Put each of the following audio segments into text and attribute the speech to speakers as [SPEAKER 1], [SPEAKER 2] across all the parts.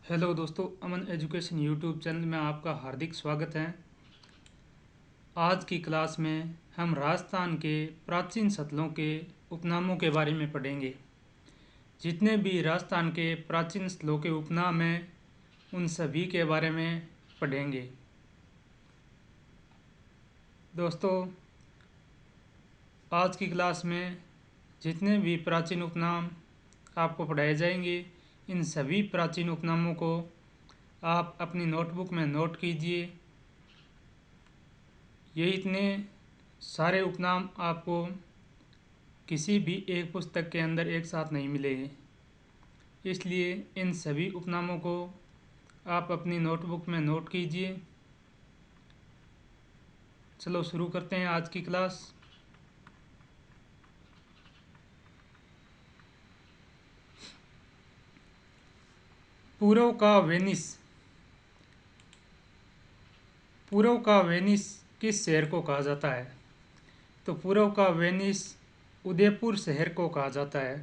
[SPEAKER 1] Hello दोस्तों, अमन education YouTube channel में आपका हार्दिक स्वागत है। आज की क्लास में हम राजस्थान के प्राचीन स्थलों के उपनामों के बारे में पढ़ेंगे। जितने भी राजस्थान के प्राचीन स्थलों के उपनाम हैं उन सभी के बारे में पढ़ेंगे। दोस्तों, आज की क्लास में जितने भी प्राचीन उपनाम आपको पढ़ाए जाएंगे, इन सभी प्राचीन उपनामों को आप अपनी नोटबुक में नोट कीजिए। ये इतने सारे उपनाम आपको किसी भी एक पुस्तक के अंदर एक साथ नहीं मिलेंगे, इसलिए इन सभी उपनामों को आप अपनी नोटबुक में नोट कीजिए। चलो शुरू करते हैं आज की क्लास। पूर्व का वेनिस। पूर्व का वेनिस किस शहर को कहा जाता है? तो पूर्व का वेनिस उदयपुर शहर को कहा जाता है।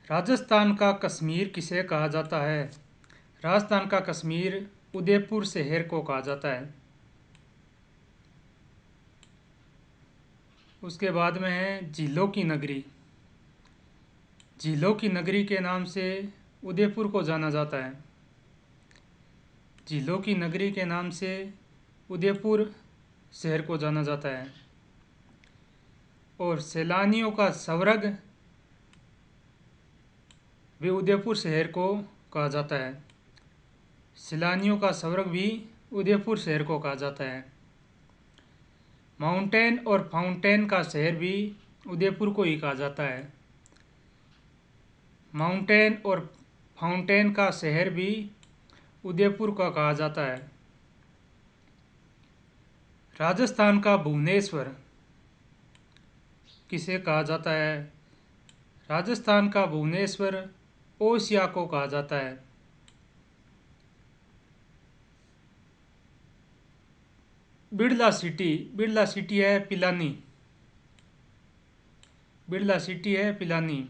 [SPEAKER 1] राजस्थान का कश्मीर किसे कहा जाता है? राजस्थान का कश्मीर उदयपुर शहर को कहा जाता है। उसके बाद में है झीलों की नगरी। झीलों की नगरी के नाम से उदयपुर को जाना जाता है। झीलों की नगरी के नाम से उदयपुर शहर को जाना जाता है। और सैलानियों का स्वर्ग भी उदयपुर शहर को कहा जाता है। सैलानियों का स्वर्ग भी उदयपुर शहर को कहा जाता है। माउंटेन और फाउंटेन का शहर भी उदयपुर को ही कहा जाता है। माउंटेन और फाउंटेन का शहर भी उदयपुर का कहा जाता है। राजस्थान का भुवनेश्वर किसे कहा जाता है? राजस्थान का भुवनेश्वर ओसिया को कहा जाता है। बिड़ला सिटी। बिड़ला सिटी है पिलानी। बिड़ला सिटी है पिलानी।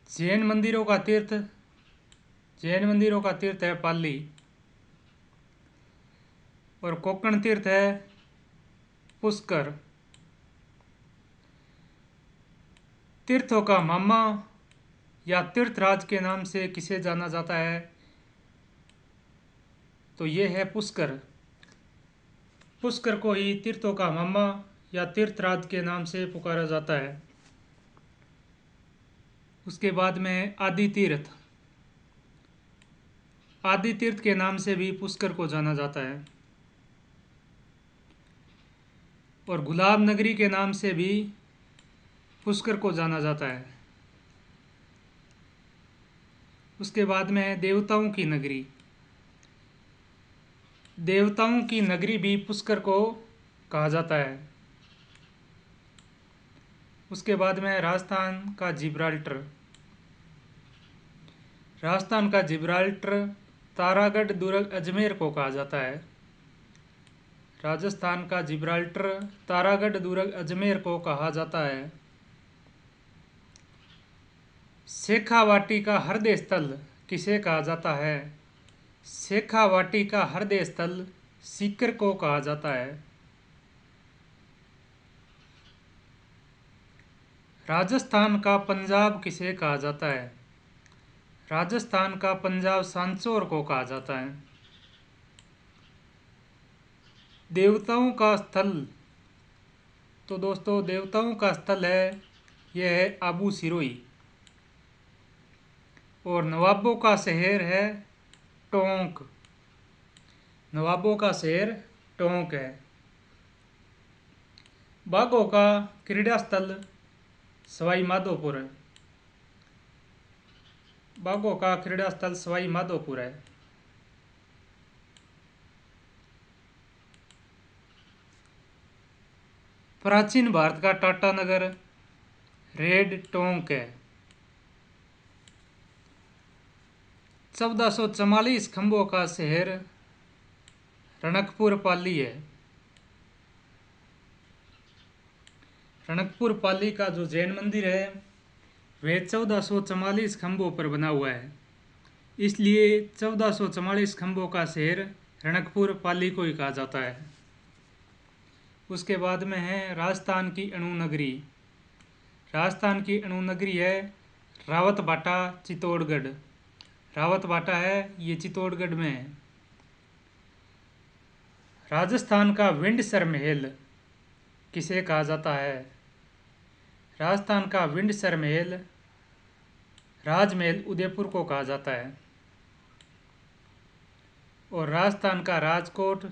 [SPEAKER 1] जैन मंदिरों का तीर्थ। जैन मंदिरों का तीर्थ है पाली। और कोकण तीर्थ है पुष्कर। तीर्थों का मामा या तीर्थराज के नाम से किसे जाना जाता है? तो ये है पुष्कर। पुष्कर को ही तीर्थों का मामा या तीर्थराज के नाम से पुकारा जाता है। उसके बाद में आदि तीर्थ। आदि तीर्थ के नाम से भी पुष्कर को जाना जाता है। और गुलाब नगरी के नाम से भी पुष्कर को जाना जाता है। उसके बाद में है देवताओं की नगरी। देवताओं की नगरी भी पुष्कर को कहा जाता है। उसके बाद में है राजस्थान का जिब्राल्टर। राजस्थान का जिब्राल्टर तारागढ़ दुर्ग अजमेर को कहा जाता है। राजस्थान का जिब्राल्टर तारागढ़ दुर्ग अजमेर को कहा जाता है। शेखावाटी का हृदय स्थल किसे कहा जाता है? शेखावाटी का हृदय स्थल सीकर को कहा जाता है। राजस्थान का पंजाब किसे कहा जाता है? राजस्थान का पंजाब सांचौर को कहा जाता है। देवताओं का स्थल। तो दोस्तों, देवताओं का स्थल है यह है आबू सिरोही। और नवाबों का शहर है टोंक। नवाबों का शहर टोंक है। बाघों का क्रीड़ा स्थल सवाई माधोपुर है। बाघों का क्रीड़ा स्थल सवाई माधोपुर है। प्राचीन भारत का टाटा नगर रेड टोंक है। 1444 खंभों का शहर रणकपुर पाली है। रणकपुर पाली का जो जैन मंदिर है वह 1444 खंभों पर बना हुआ है, इसलिए 1444 खंभों का शहर रणकपुर पाली को ही कहा जाता है। उसके बाद में है राजस्थान की अणु नगरी। राजस्थान की अणु नगरी है रावतबाटा चित्तौड़गढ़। रावतबाटा है ये चित्तौड़गढ़ में है। राजस्थान का विंडसर महल किसे कहा जाता है? राजस्थान का विंडसर महल राजमहल उदयपुर को कहा जाता है। और राजस्थान का राजकोट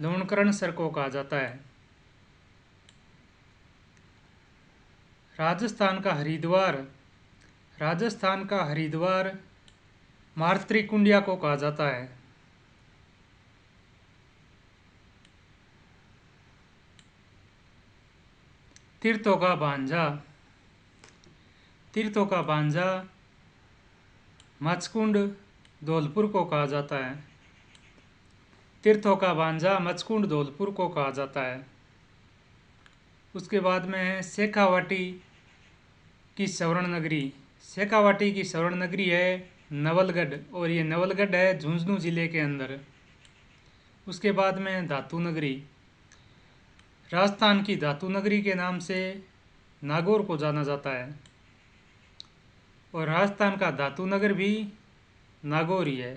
[SPEAKER 1] लूणकरणसर को कहा जाता है। राजस्थान का हरिद्वार मातृकुंडिया को कहा जाता है। तीर्थों का भांजा मचकुंड धौलपुर को कहा जाता है। तीर्थों का भांजा मचकुंड धौलपुर को कहा जाता है। उसके बाद में है शेखावाटी की स्वर्ण नगरी। शेखावाटी की स्वर्ण नगरी है नवलगढ़, और ये नवलगढ़ है झुंझुनू जिले के अंदर। उसके बाद में धातु नगरी। राजस्थान की धातु नगरी के नाम से नागौर को जाना जाता है, और राजस्थान का धातु नगर भी नागौर ही है।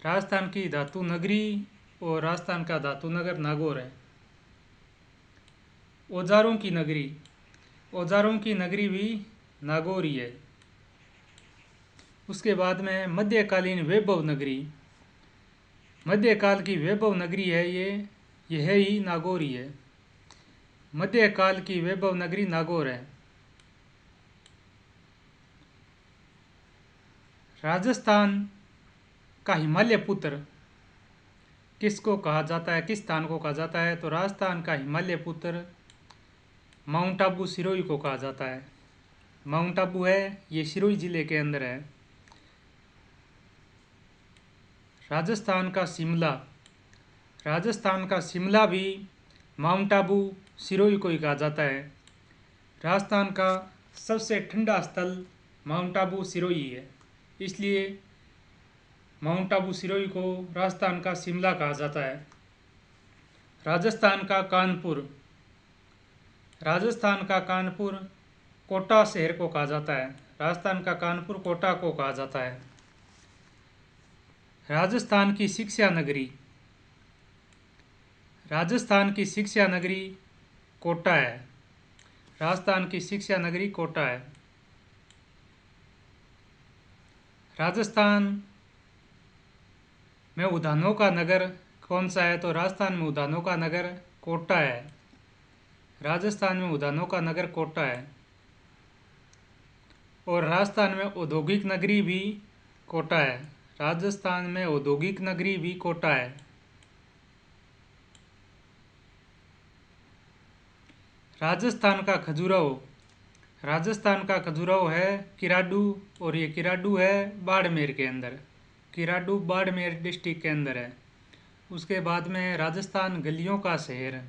[SPEAKER 1] राजस्थान की धातु नगरी और राजस्थान का धातु नगर नागौर है। औजारों की नगरी भी नागौर ही है। उसके बाद में मध्यकालीन वैभव नगरी। मध्यकाल की वैभव नगरी है यह ही नागौर ही है। मध्यकाल की वैभव नगरी नागौर है। राजस्थान का हिमालय पुत्र किसको कहा जाता है, किस स्थान को कहा जाता है? तो राजस्थान का हिमालय पुत्र माउंट आबू सिरोही को कहा जाता है। माउंट आबू है ये सिरोही जिले के अंदर है। राजस्थान का शिमला भी माउंट आबू सिरोही को ही कहा जाता है। राजस्थान का सबसे ठंडा स्थल माउंट आबू सिरोही है, इसलिए माउंट आबू सिरोही को राजस्थान का शिमला कहा जाता है। राजस्थान का कानपुर कोटा शहर को कहा जाता है। राजस्थान का कानपुर कोटा को कहा जाता है। राजस्थान की शिक्षा नगरी कोटा है। राजस्थान की शिक्षा नगरी कोटा है। राजस्थान में उद्यानों का नगर कौन सा है? तो राजस्थान में उद्यानों का नगर कोटा है। राजस्थान में उद्यानों का नगर कोटा है। और राजस्थान में औद्योगिक नगरी भी कोटा है। राजस्थान में औद्योगिक नगरी भी कोटा है। राजस्थान का खजुराहो है किराडू, और ये किराडू है बाड़मेर के अंदर। किराडू बाड़मेर डिस्ट्रिक्ट के अंदर है। उसके बाद में राजस्थान गलियों का शहर।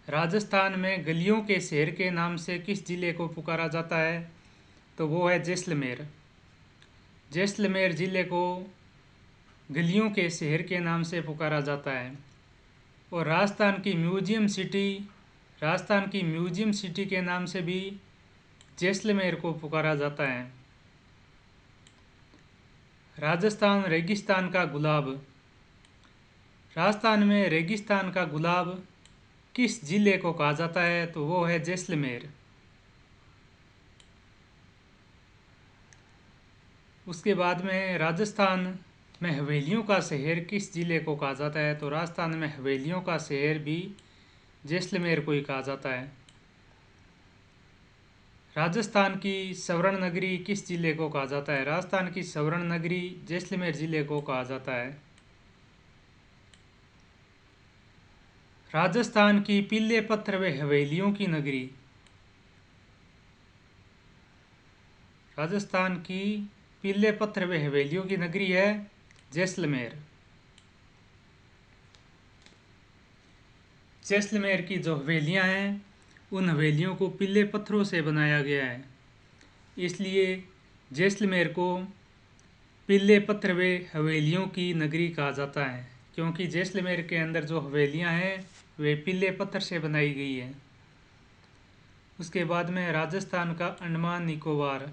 [SPEAKER 1] राजस्थान में गलियों के शहर के नाम से किस जिले को पुकारा जाता है? तो वो है जैसलमेर। जैसलमेर जिले को गलियों के शहर के नाम से पुकारा जाता है। और राजस्थान की म्यूजियम सिटी के नाम से भी जैसलमेर को पुकारा जाता है। राजस्थान रेगिस्तान का गुलाब। राजस्थान में रेगिस्तान का गुलाब किस जिले को कहा जाता है? तो वो है जैसलमेर। उसके बाद में राजस्थान में हवेलियों का शहर किस जिले को कहा जाता है? तो राजस्थान में हवेलियों का शहर भी जैसलमेर को ही कहा जाता है। राजस्थान की स्वर्ण नगरी किस जिले को कहा जाता है? राजस्थान की स्वर्ण नगरी जैसलमेर जिले को कहा जाता है। राजस्थान की पीले पत्थर व हवेलियों की नगरी। राजस्थान की पीले पत्थर व हवेलियों की नगरी है जैसलमेर। जैसलमेर की जो हवेलियाँ हैं उन हवेलियों को पीले पत्थरों से बनाया गया है, इसलिए जैसलमेर को पीले पत्थर वे हवेलियों की नगरी कहा जाता है, क्योंकि जैसलमेर के अंदर जो हवेलियाँ हैं वे पीले पत्थर से बनाई गई है। उसके बाद में राजस्थान का अंडमान निकोबार।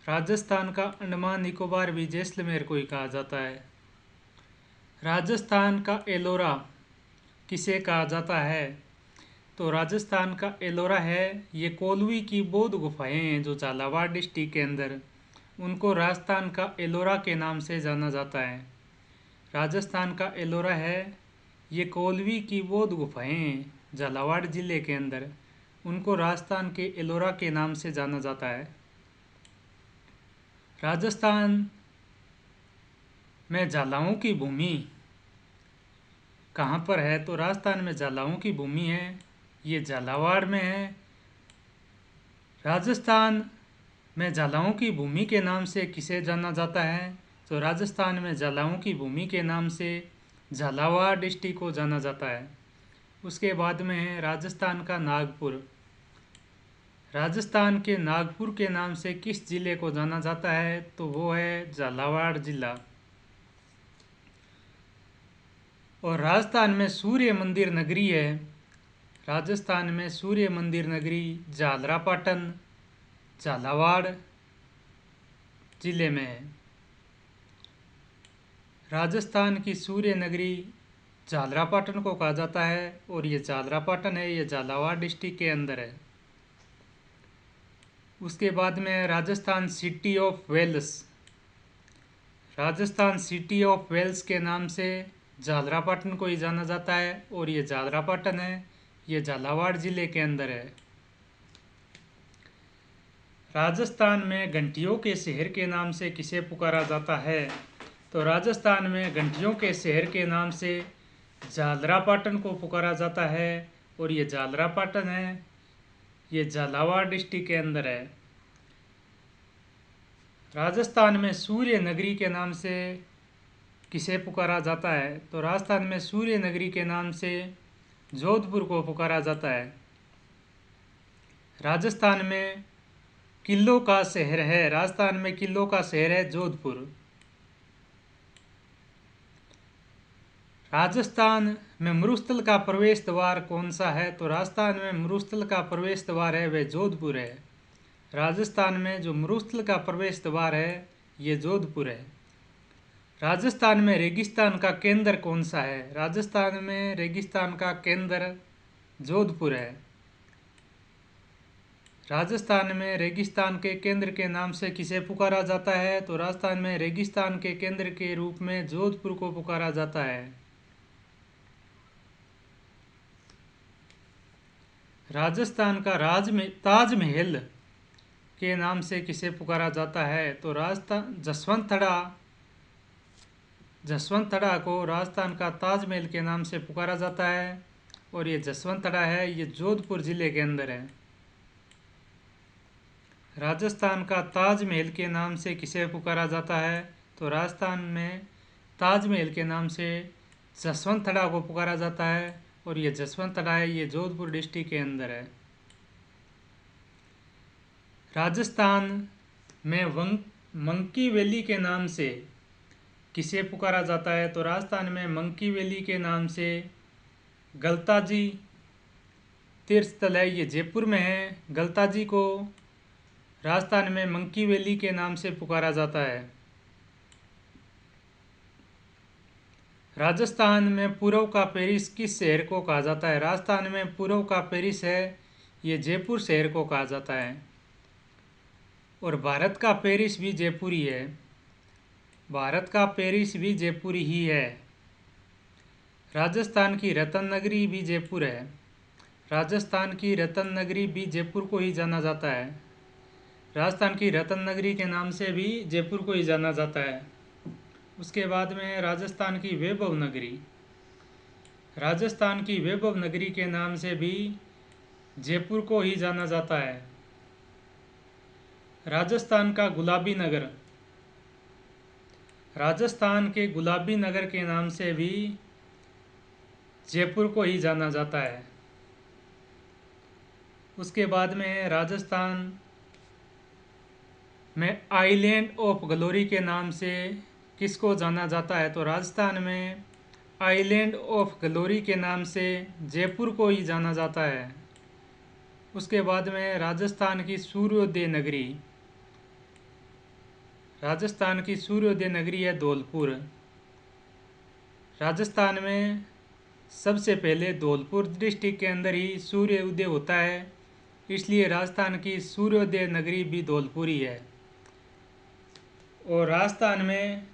[SPEAKER 1] राजस्थान का अंडमान निकोबार भी जैसलमेर को ही कहा जाता है। राजस्थान का एलोरा किसे कहा जाता है? तो राजस्थान का एलोरा है ये कोलवी की बौद्ध गुफाएं हैं जो झालावाड़ डिस्ट्रिक्ट के अंदर, उनको राजस्थान का एलोरा के नाम से जाना जाता है। राजस्थान का एलोरा है ये कोलवी की बौद्ध गुफाएं हैं झालावाड़ जिले के अंदर, उनको राजस्थान के एलोरा के नाम से जाना जाता है। राजस्थान में झालाओं की भूमि कहाँ पर है? तो राजस्थान में झालाओं की भूमि है ये झालावाड़ में है। राजस्थान में झालाओं की भूमि के नाम से किसे जाना जाता है? तो राजस्थान में झालाओं की भूमि के नाम से झालावाड़ डिस्ट्रिक्ट को जाना जाता है। उसके बाद में है राजस्थान का नागपुर। राजस्थान के नागपुर के नाम से किस जिले को जाना जाता है? तो वो है झालावाड़ जिला। और राजस्थान में सूर्य मंदिर नगरी है, राजस्थान में सूर्य मंदिर नगरी झालरापाटन झालावाड़ जिले में है। राजस्थान की सूर्य नगरी झालरापाटन को कहा जाता है और ये झालरापाटन है ये झालावाड़ डिस्ट्रिक्ट के अंदर है। उसके बाद में Rajasthan city of wells. Rajasthan city of wells के नाम से झालरापाटन को ही जाना जाता है और ये झालरापाटन है ये झालावाड़ जिले के अंदर है। राजस्थान में घंटियों के शहर के नाम से किसे पुकारा जाता है? तो राजस्थान में घंटियों के शहर के नाम से झालरापाटन को पुकारा जाता है और ये झालरापाटन है ये झालावाड़ डिस्ट्रिक्ट के अंदर है। राजस्थान में सूर्य नगरी के नाम से किसे पुकारा जाता है? तो राजस्थान में सूर्य नगरी के नाम से जोधपुर को पुकारा जाता है। राजस्थान में किलों का शहर है, राजस्थान में किलों का शहर है जोधपुर। राजस्थान में मरुस्थल का प्रवेश द्वार कौन सा है? तो राजस्थान में मरुस्थल का प्रवेश द्वार है वह जोधपुर है। राजस्थान में जो मरुस्थल का प्रवेश द्वार है ये जोधपुर है। राजस्थान में रेगिस्तान का केंद्र कौन सा है? राजस्थान में रेगिस्तान का केंद्र जोधपुर है। राजस्थान में रेगिस्तान के केंद्र के नाम से किसे पुकारा जाता है? तो राजस्थान में रेगिस्तान के केंद्र के रूप में जोधपुर को पुकारा जाता है। राजस्थान का ताजमहल के नाम से किसे पुकारा जाता है? तो राजस्थान जसवंतड़ा को राजस्थान का ताजमहल के नाम से पुकारा जाता है और ये जसवंतड़ा है ये जोधपुर जिले के अंदर है। राजस्थान का ताजमहल के नाम से किसे पुकारा जाता है? तो राजस्थान में ताजमहल के नाम से जसवंतड़ा को पुकारा जाता है और ये जसवंतड़ा है ये जोधपुर डिस्ट्रिक्ट के अंदर है। राजस्थान में मंकी वैली के नाम से किसे पुकारा जाता है? तो राजस्थान में मंकी वैली के नाम से गलताजी तीर्थ स्थल है ये जयपुर में है। गलताजी को राजस्थान में मंकी वैली के नाम से पुकारा जाता है। राजस्थान में पूर्व का पेरिस किस शहर को कहा जाता है? राजस्थान में पूर्व का पेरिस है ये जयपुर शहर को कहा जाता है और भारत का पेरिस भी जयपुर ही है। भारत का पेरिस भी जयपुर ही है। राजस्थान की रतन नगरी भी जयपुर है। राजस्थान की रतन नगरी भी जयपुर को ही जाना जाता है। राजस्थान की रतन नगरी के नाम से भी जयपुर को ही जाना जाता है। उसके बाद में राजस्थान की वैभव नगरी। राजस्थान की वैभव नगरी के नाम से भी जयपुर को ही जाना जाता है। राजस्थान का गुलाबी नगर। राजस्थान के गुलाबी नगर के नाम से भी जयपुर को ही जाना जाता है। उसके बाद में राजस्थान में आइलैंड ऑफ ग्लोरी के नाम से किसको जाना जाता है? तो राजस्थान में आइलैंड ऑफ ग्लोरी के नाम से जयपुर को ही जाना जाता है। उसके बाद में राजस्थान की सूर्योदय नगरी, राजस्थान की सूर्योदय नगरी है धौलपुर। राजस्थान में सबसे पहले धौलपुर डिस्ट्रिक्ट के अंदर ही सूर्य उदय होता है, इसलिए राजस्थान की सूर्योदय नगरी भी धौलपुर ही है। और राजस्थान में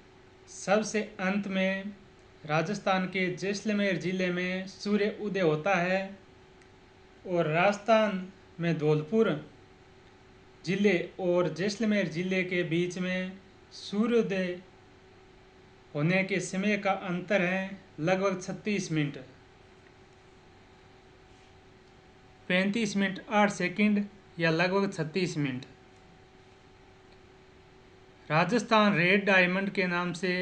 [SPEAKER 1] सबसे अंत में राजस्थान के जैसलमेर ज़िले में सूर्य उदय होता है। और राजस्थान में धौलपुर ज़िले और जैसलमेर ज़िले के बीच में सूर्योदय होने के समय का अंतर है लगभग 36 मिनट 35 मिनट 8 सेकंड या लगभग 36 मिनट। राजस्थान रेड डायमंड के नाम से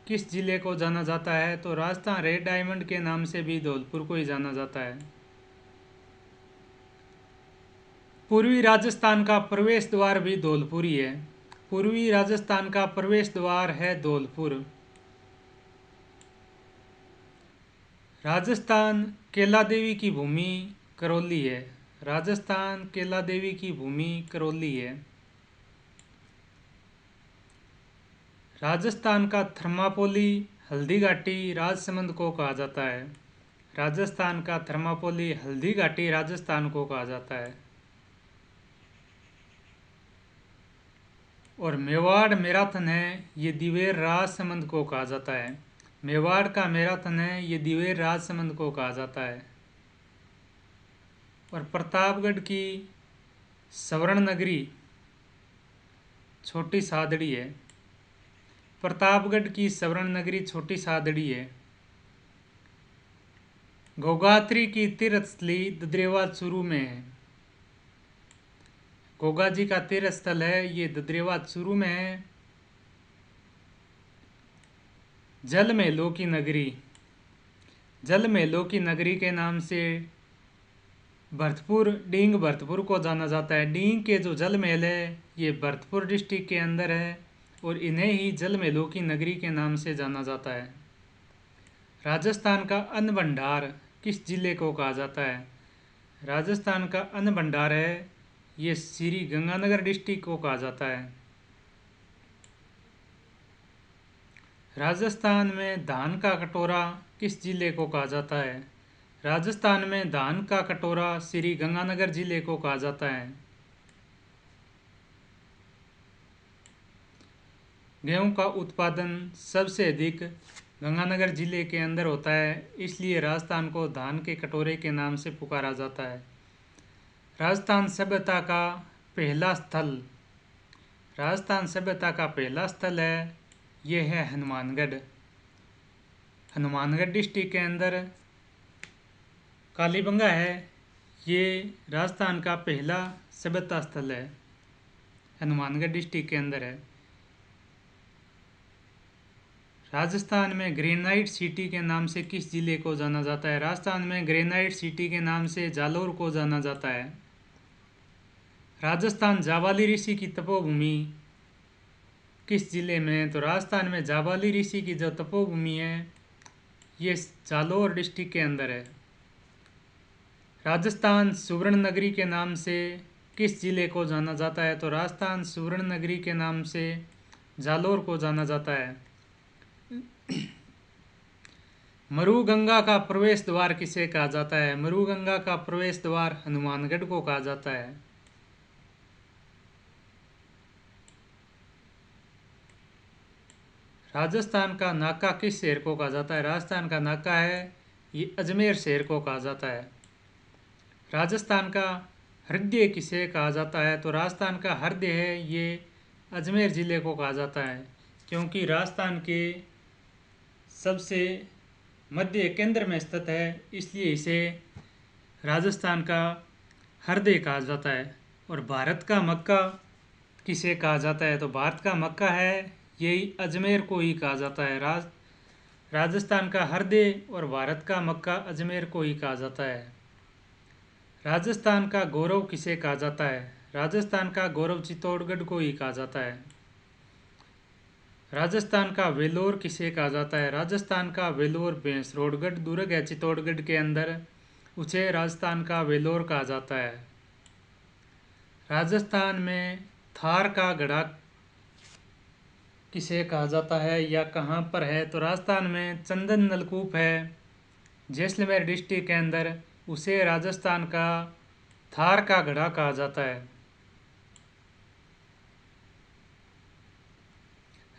[SPEAKER 1] किस जिले को जाना जाता है? तो राजस्थान रेड डायमंड के नाम से भी धौलपुर को ही जाना जाता है। पूर्वी राजस्थान का प्रवेश द्वार भी धौलपुर ही है। पूर्वी राजस्थान का प्रवेश द्वार है धौलपुर। राजस्थान केला देवी की भूमि करौली है। राजस्थान केला देवी की भूमि करौली है। राजस्थान का थर्मापोली हल्दी घाटी राजसमंद को कहा जाता है। राजस्थान का थर्मापोली हल्दी घाटी राजस्थान को कहा जाता है। और मेवाड़ मैराथन है, ये दिवेर राजसमंद को कहा जाता है। मेवाड़ का मैराथन है, ये दिवेर राजसमंद को कहा जाता है। और प्रतापगढ़ की स्वर्ण नगरी छोटी सादड़ी है। प्रतापगढ़ की स्वर्ण नगरी छोटी सादड़ी है। गोगात्री की तीर्थ स्थली ददरेवा चूरू में है। गोगा जी का तीर्थ स्थल है, ये ददरेवा चूरू में है। जल महलों की नगरी, जल महलों की नगरी के नाम से भरतपुर डींग भरतपुर को जाना जाता है। डींग के जो जल महल है ये भरतपुर डिस्ट्रिक्ट के अंदर है और इन्हें ही जल महलों की नगरी के नाम से जाना जाता है। राजस्थान का अन्न भंडार किस जिले को कहा जाता है? राजस्थान का अन्न भंडार है, ये श्री गंगानगर डिस्ट्रिक्ट को कहा जाता है। राजस्थान में धान का कटोरा किस जिले को कहा जाता है? राजस्थान में धान का कटोरा श्री गंगानगर जिले को कहा जाता है। गेहूं का उत्पादन सबसे अधिक गंगानगर जिले के अंदर होता है, इसलिए राजस्थान को धान के कटोरे के नाम से पुकारा जाता है। राजस्थान सभ्यता का पहला स्थल, राजस्थान सभ्यता का पहला स्थल है, ये है हनुमानगढ़। हनुमानगढ़ डिस्ट्रिक्ट के अंदर कालीबंगा है, ये राजस्थान का पहला सभ्यता स्थल है, हनुमानगढ़ डिस्ट्रिक्ट के अंदर है। राजस्थान में ग्रेनाइट सिटी के नाम से किस जिले को जाना जाता है? राजस्थान में ग्रेनाइट सिटी के नाम से जालोर को जाना जाता है। राजस्थान जाबाली ऋषि की तपोभूमि किस जिले में है? तो राजस्थान में जाबाली ऋषि की जो तपोभूमि है ये जालोर डिस्ट्रिक्ट के अंदर है। राजस्थान सुवर्ण नगरी के नाम से किस जिले को जाना जाता है? तो राजस्थान सुवर्ण नगरी के नाम से जालोर को जाना जाता है। मरुगंगा का प्रवेश द्वार किसे कहा जाता है? मरुगंगा का प्रवेश द्वार हनुमानगढ़ को कहा जाता है। राजस्थान का नाका किस शहर को कहा जाता है? राजस्थान का नाका है, ये अजमेर शहर को कहा जाता है। राजस्थान का हृदय किसे कहा जाता है? तो राजस्थान का हृदय है, ये अजमेर ज़िले को कहा जाता है, क्योंकि राजस्थान के सबसे मध्य केंद्र में स्थित है, इसलिए इसे राजस्थान का हृदय कहा जाता है। और भारत का मक्का किसे कहा जाता है? तो भारत का मक्का है, यही अजमेर को ही कहा जाता है। राजस्थान का हृदय और भारत का मक्का अजमेर को ही कहा जाता है। राजस्थान का गौरव किसे कहा जाता है? राजस्थान का गौरव चित्तौड़गढ़ को ही कहा जाता है। राजस्थान का वेलोर किसे कहा जाता है? राजस्थान का वेलोर भैंसरोडगढ़ दुर्ग है चित्तौड़गढ़ के अंदर, उसे राजस्थान का वेलोर कहा जाता है। राजस्थान में थार का गढ़ा किसे कहा जाता है या कहाँ पर है? तो राजस्थान में चंदन नलकूप है जैसलमेर डिस्ट्रिक्ट के अंदर, उसे राजस्थान का थार का गढ़ा कहा जाता है।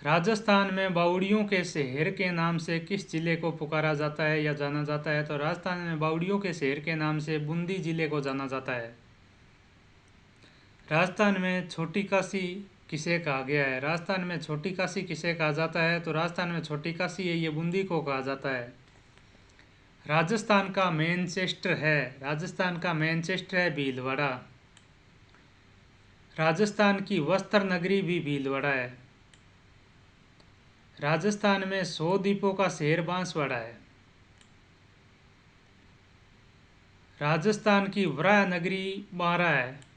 [SPEAKER 1] राजस्थान में बावड़ियों के शहर के नाम से किस जिले को पुकारा जाता है या जाना जाता है? तो राजस्थान में बावड़ियों के शहर के नाम से बूंदी जिले को जाना जाता है। राजस्थान में छोटी काशी किसे कहा गया है? राजस्थान में छोटी काशी किसे कहा जाता है? तो राजस्थान में छोटी काशी है, ये बूंदी को कहा जाता है। राजस्थान का मैनचेस्टर है, राजस्थान का मैनचेस्टर है भीलवाड़ा। राजस्थान की वस्त्र नगरी भी भीलवाड़ा है। राजस्थान में 100 द्वीपों का शहर बांसवाड़ा है। राजस्थान की वराह नगरी बारा है।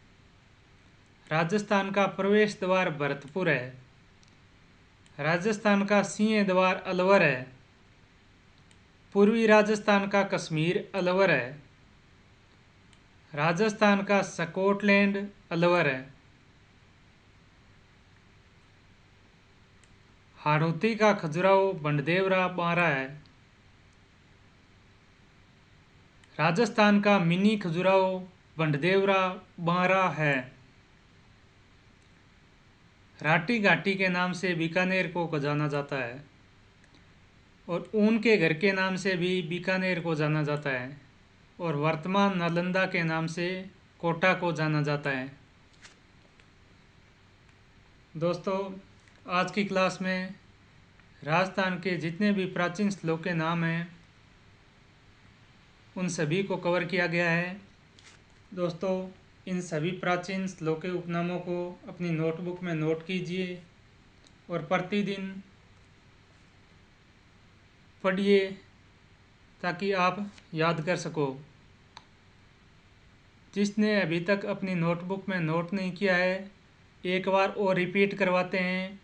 [SPEAKER 1] राजस्थान का प्रवेश द्वार भरतपुर है। राजस्थान का सिंह द्वार अलवर है। पूर्वी राजस्थान का कश्मीर अलवर है। राजस्थान का स्कॉटलैंड अलवर है। हाड़ौती का खजुराहो बंडदेवरा बारा है। राजस्थान का मिनी खजुराहो बंडदेवरा बारा है। राठी घाटी के नाम से बीकानेर को जाना जाता है और ऊन के घर के नाम से भी बीकानेर को जाना जाता है और वर्तमान नालंदा के नाम से कोटा को जाना जाता है। दोस्तों, आज की क्लास में राजस्थान के जितने भी प्राचीन स्थलों के नाम हैं उन सभी को कवर किया गया है। दोस्तों, इन सभी प्राचीन स्थलों के उपनामों को अपनी नोटबुक में नोट कीजिए और प्रतिदिन पढ़िए ताकि आप याद कर सको। जिसने अभी तक अपनी नोटबुक में नोट नहीं किया है, एक बार और रिपीट करवाते हैं,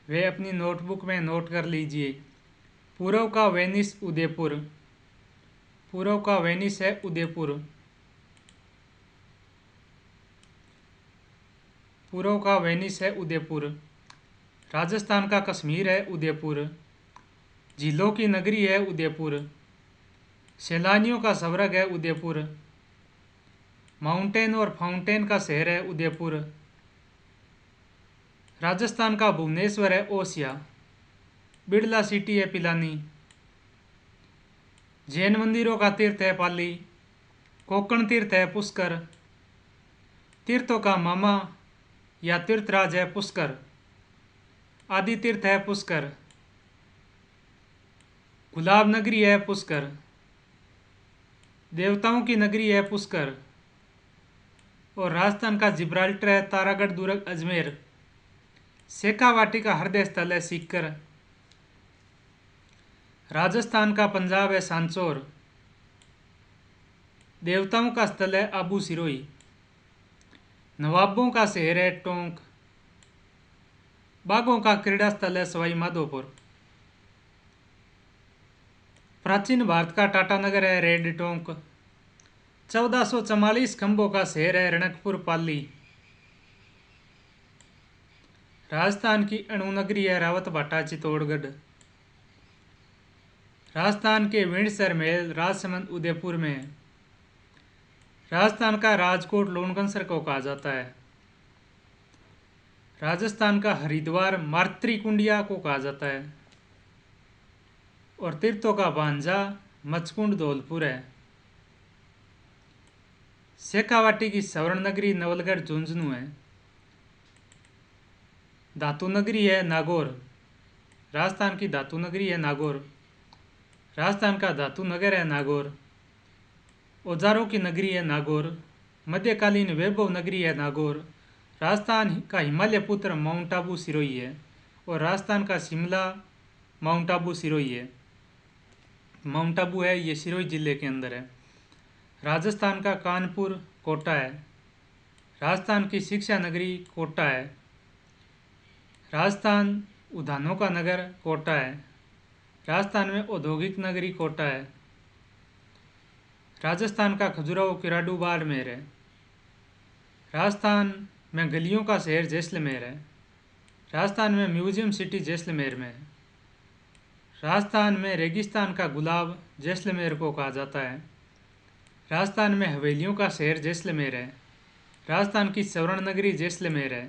[SPEAKER 1] वे अपनी नोटबुक में नोट कर लीजिए। पूर्व का वेनिस उदयपुर, पूर्व का वेनिस है उदयपुर। पूर्व का वेनिस है उदयपुर। राजस्थान का कश्मीर है उदयपुर। झीलों की नगरी है उदयपुर। सैलानियों का स्वर्ग है उदयपुर। माउंटेन और फाउंटेन का शहर है उदयपुर। राजस्थान का भुवनेश्वर है ओसिया। बिड़ला सिटी है पिलानी। जैन मंदिरों का तीर्थ है पाली। कोकण तीर्थ है पुष्कर। तीर्थों का मामा या तीर्थराज है पुष्कर। आदि तीर्थ है पुष्कर। गुलाब नगरी है पुष्कर। देवताओं की नगरी है पुष्कर। और राजस्थान का जिब्राल्टर है तारागढ़ दुर्ग अजमेर। शेखावाटी का हृदय स्थल है सीकर। राजस्थान का पंजाब है सांचौर। देवताओं का स्थल है आबू सिरोही। नवाबों का शहर है टोंक। बाघों का क्रीड़ा स्थल है सवाई माधोपुर। प्राचीन भारत का टाटा नगर है रेड टोंक। 1444 खंभों का शहर है रणकपुर पाली। राजस्थान की अणु नगरी है रावत भाटा चित्तौड़गढ़। राजस्थान के विंडसर महल राजसमंद उदयपुर में है। राजस्थान का राजकोट लोनगंसर को कहा जाता है। राजस्थान का हरिद्वार मातृकुंडिया को कहा जाता है और तीर्थों का भांजा मचकुंड धौलपुर है। शेखावाटी की स्वर्ण नगरी नवलगढ़ झुंझुनू है। धातु नगरी है नागौर। राजस्थान की धातु नगरी है नागौर। राजस्थान का धातु नगर है नागौर। औजारों की नगरी है नागौर। मध्यकालीन वैभव नगरी है नागौर। राजस्थान का हिमालय पुत्र माउंट आबू सिरोही है और राजस्थान का शिमला माउंट आबू सिरोही है। माउंट आबू है ये सिरोही ज़िले के अंदर है। राजस्थान का कानपुर कोटा है। राजस्थान की शिक्षा नगरी कोटा है। राजस्थान उद्यानों का नगर कोटा है। राजस्थान में औद्योगिक नगरी कोटा है। राजस्थान का खजुराहो किराडू बाड़मेर है। राजस्थान में गलियों का शहर जैसलमेर है। राजस्थान में म्यूजियम सिटी जैसलमेर में है। राजस्थान में रेगिस्तान का गुलाब जैसलमेर को कहा जाता है। राजस्थान में हवेलियों का शहर जैसलमेर है। राजस्थान की स्वर्ण नगरी जैसलमेर है।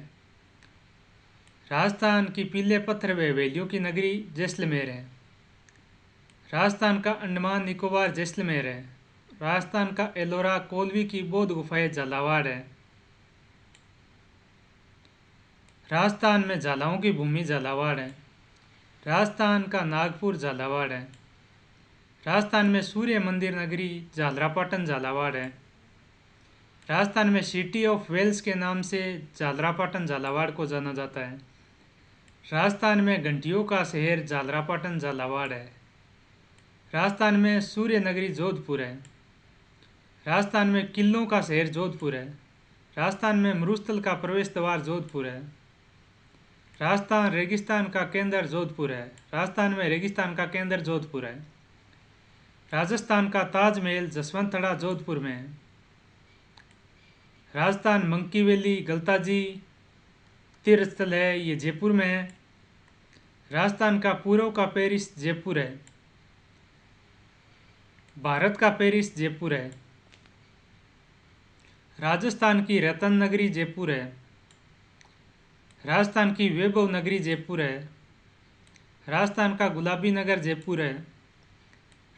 [SPEAKER 1] राजस्थान की पीले पत्थर व हवेलियों की नगरी जैसलमेर है। राजस्थान का अंडमान निकोबार जैसलमेर है। राजस्थान का एलोरा कोलवी की बौद्ध गुफाएं झालावाड़ है। राजस्थान में झालाओं की भूमि झालावाड़ है। राजस्थान का नागपुर झालावाड़ है। राजस्थान में सूर्य मंदिर नगरी झालरापाटन झालावाड़ है। राजस्थान में सिटी ऑफ वेल्स के नाम से झालरापाटन झालावाड़ को जाना जाता है। राजस्थान में घंटियों का शहर झालरापाटन झालावाड़ है। राजस्थान में सूर्य नगरी जोधपुर है। राजस्थान में किलों का शहर जोधपुर है। राजस्थान में मरुस्थल का प्रवेश द्वार जोधपुर है। राजस्थान रेगिस्तान का केंद्र जोधपुर है। राजस्थान में रेगिस्तान का केंद्र जोधपुर है। राजस्थान का ताजमहल जसवंतगढ़ जोधपुर में है। राजस्थान मंकी वैली गलताजी तीर्थ स्थल है, ये जयपुर में है। राजस्थान का पूर्व का पेरिस जयपुर है। भारत का पेरिस जयपुर है। राजस्थान की रतन नगरी जयपुर है। राजस्थान की वैभव नगरी जयपुर है। राजस्थान का गुलाबी नगर जयपुर है।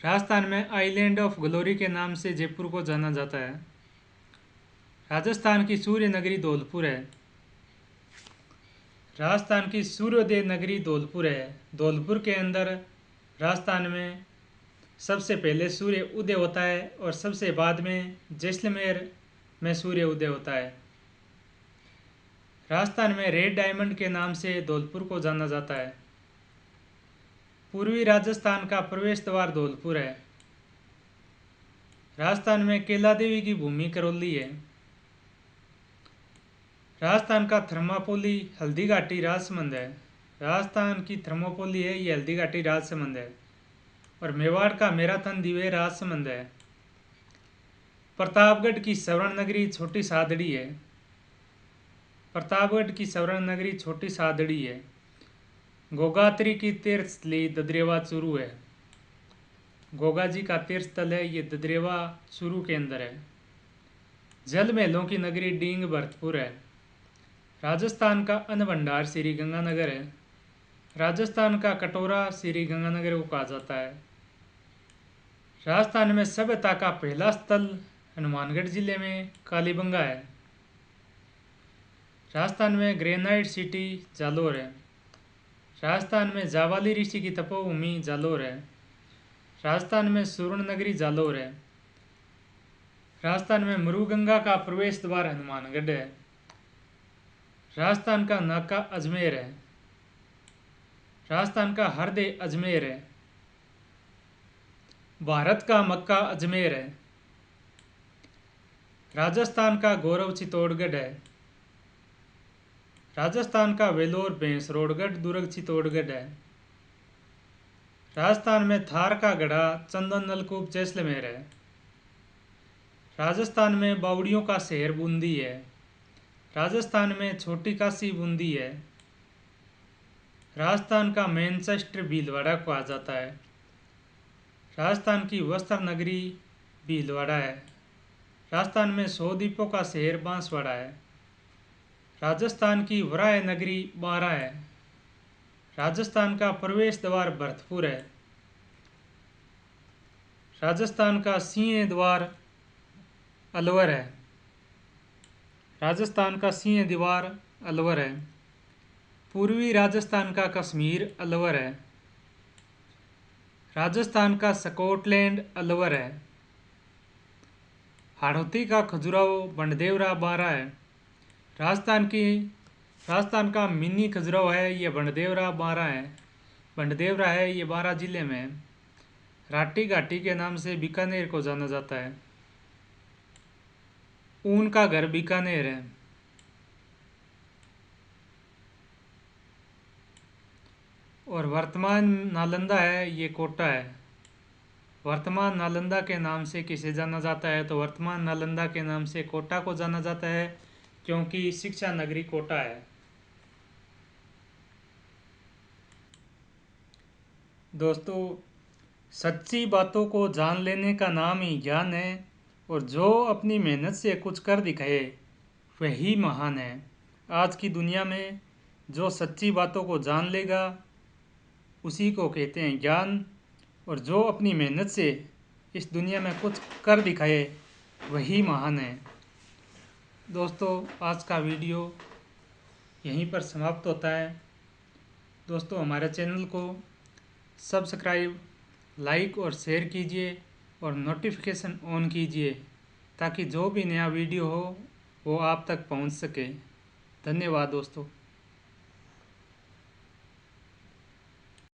[SPEAKER 1] राजस्थान में आइलैंड ऑफ ग्लोरी के नाम से जयपुर को जाना जाता है। राजस्थान की सूर्य नगरी धौलपुर है। राजस्थान की सूर्योदय नगरी धौलपुर है। धौलपुर के अंदर राजस्थान में सबसे पहले सूर्य उदय होता है और सबसे बाद में जैसलमेर में सूर्य उदय होता है। राजस्थान में रेड डायमंड के नाम से धौलपुर को जाना जाता है। पूर्वी राजस्थान का प्रवेश द्वार धौलपुर है। राजस्थान में केला देवी की भूमि करौली है। राजस्थान का थर्मापोली हल्दी घाटी राजसमंद है। राजस्थान की थर्मापोली है ये हल्दी घाटी राजसमंद है। और मेवाड़ का मैराथन दिवे राजसमंद है। प्रतापगढ़ की स्वर्ण नगरी छोटी सादड़ी है। प्रतापगढ़ की स्वर्ण नगरी छोटी सादड़ी है। गोगात्री की तीर्थ स्थली ददरेवा चूरू है। गोगा जी का तीर्थ स्थल है ये ददरेवा चूरू के अंदर है। जल महलों की नगरी डींग भरतपुर है। राजस्थान का अन्न भंडार श्री गंगानगर है। राजस्थान का कटोरा श्री गंगानगर को कहा जाता है। राजस्थान में सभ्यता का पहला स्थल हनुमानगढ़ जिले में कालीबंगा है। राजस्थान में ग्रेनाइट सिटी जालोर है। राजस्थान में जावाली ऋषि की तपोभूमि जालोर है। राजस्थान में स्वर्ण नगरी जालोर है। राजस्थान में मरुगंगा का प्रवेश द्वार हनुमानगढ़ है। राजस्थान का नाका अजमेर है। राजस्थान का हृदय अजमेर है। भारत का मक्का अजमेर है। राजस्थान का गौरव चित्तौड़गढ़ है। राजस्थान का वेलोर भैंसरोडगढ़ दुर्ग चित्तौड़गढ़ है। राजस्थान में थार का गढ़ा चंदन नलकूप जैसलमेर है। राजस्थान में बावड़ियों का शहर बूंदी है। राजस्थान में छोटी काशी बूंदी है। राजस्थान का मैनचेस्टर भीलवाड़ा कहा जाता है। राजस्थान की वस्त्र नगरी भीलवाड़ा है। राजस्थान में 100 द्वीपों का शहर बांसवाड़ा है। राजस्थान की वराह नगरी बारां है। राजस्थान का प्रवेश द्वार भरतपुर है। राजस्थान का सिंह द्वार अलवर है। राजस्थान का सिंह द्वार अलवर है। पूर्वी राजस्थान का कश्मीर अलवर है। राजस्थान का स्कॉटलैंड अलवर है। हाड़ौती का खजुराहो बंडदेवरा बारां है। राजस्थान का मिनी खजुराहो है ये बंडदेवरा बारां है। भंडदेवरा है, ये बारां जिले में है। राठी घाटी के नाम से बीकानेर को जाना जाता है। ऊन का घर बीकानेर है। और वर्तमान नालंदा है, ये कोटा है। वर्तमान नालंदा के नाम से किसे जाना जाता है, तो वर्तमान नालंदा के नाम से कोटा को जाना जाता है, क्योंकि शिक्षा नगरी कोटा है। दोस्तों, सच्ची बातों को जान लेने का नाम ही ज्ञान है, और जो अपनी मेहनत से कुछ कर दिखाए वही महान है। आज की दुनिया में जो सच्ची बातों को जान लेगा उसी को कहते हैं ज्ञान, और जो अपनी मेहनत से इस दुनिया में कुछ कर दिखाए वही महान है। दोस्तों, आज का वीडियो यहीं पर समाप्त होता है। दोस्तों, हमारे चैनल को सब्सक्राइब, लाइक और शेयर कीजिए, और नोटिफिकेशन ऑन कीजिए, ताकि जो भी नया वीडियो हो वो आप तक पहुंच सके। धन्यवाद दोस्तों।